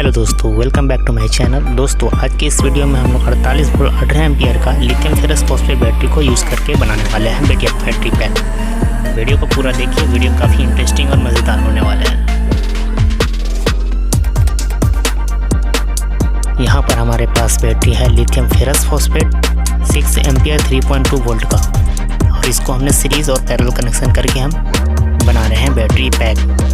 Hello दोस्तों, welcome back to my channel. दोस्तों आज के इस वीडियो में हम लोग 48 वोल्ट 18 एम्पियर का लिथियम फेरस फॉस्फेट बैटरी को यूज़ करके बनाने वाले हैं बैटरी पैक। वीडियो को पूरा देखिए, वीडियो काफ़ी इंटरेस्टिंग और मज़ेदार होने वाले हैं। यहाँ पर हमारे पास बैटरी है lithium ferrous phosphate 6 ampere 3.2 volt का, और इसको हमने सीरीज़ और पैरेलल कनेक्शन करके हम बना रहे हैं बैटरी पैक।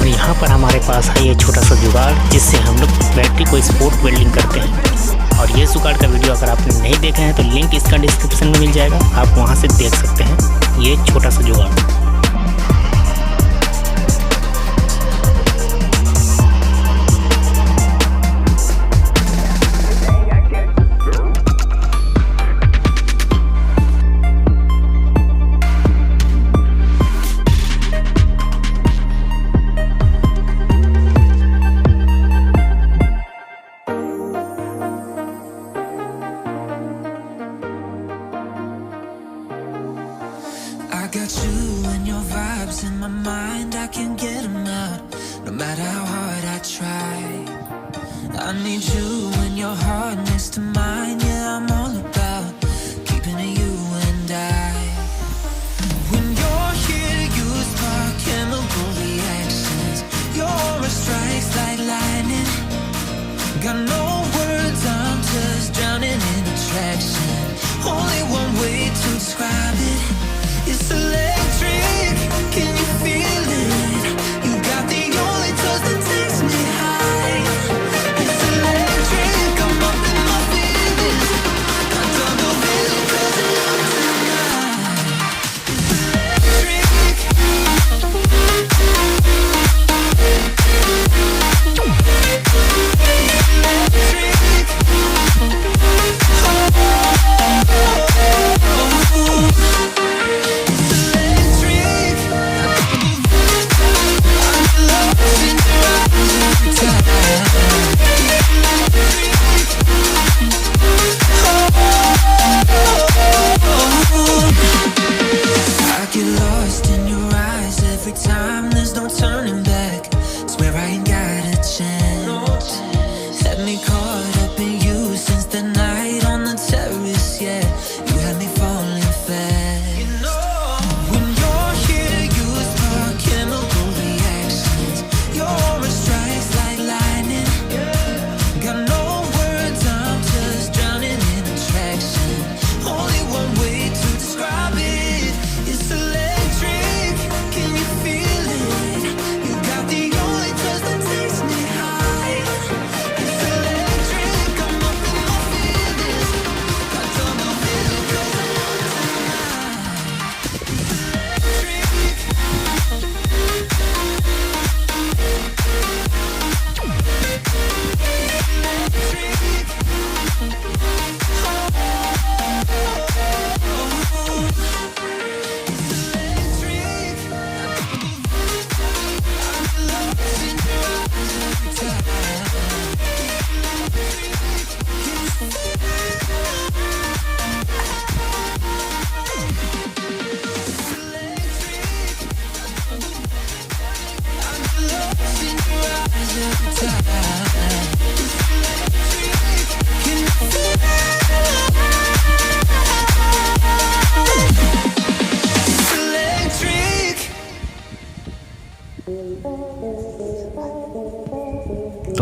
यहाँ पर हमारे पास है ये छोटा सा जुगाड़, जिससे हम लोग बैटरी को स्पोर्ट वेल्डिंग करते हैं। और ये जुगाड़ का वीडियो अगर आपने नहीं देखा है तो लिंक इसका डिस्क्रिप्शन में मिल जाएगा, आप वहाँ से देख सकते हैं ये छोटा सा जुगाड़। I got you and your vibes in my mind, I can't get them out, no matter how hard I try. I need you and your heart next to mine, yeah, I'm all about keeping it you and I. When you're here, you spark chemical reactions, your aura strikes like lightning. Got no words, I'm just drowning in attraction, only one way to describe it. It's electric, can you feel it? You got the only touch that takes me high. It's electric.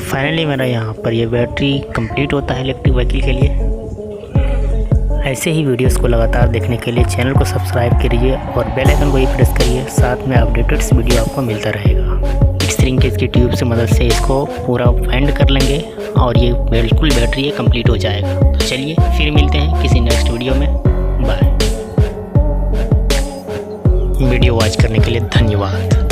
Finally मेरा यहाँ पर ये battery complete होता है electric vehicle के लिए। ऐसे ही videos को लगातार देखने के लिए चैनल को सब्सक्राइब करिए और बेल आइकन को भी प्रेस करिए, साथ में अपडेटेड वीडियो आपको मिलता रहेगा। इस तरीके की ट्यूब से मदद से इसको पूरा फाइंड कर लेंगे और ये बिल्कुल बैटरी ये कंप्लीट हो जाएगा। तो चलिए फिर मिलते हैं किसी नेक्स्ट वीडियो में। बाय। वीडियो वॉच करने के लिए धन्यवाद।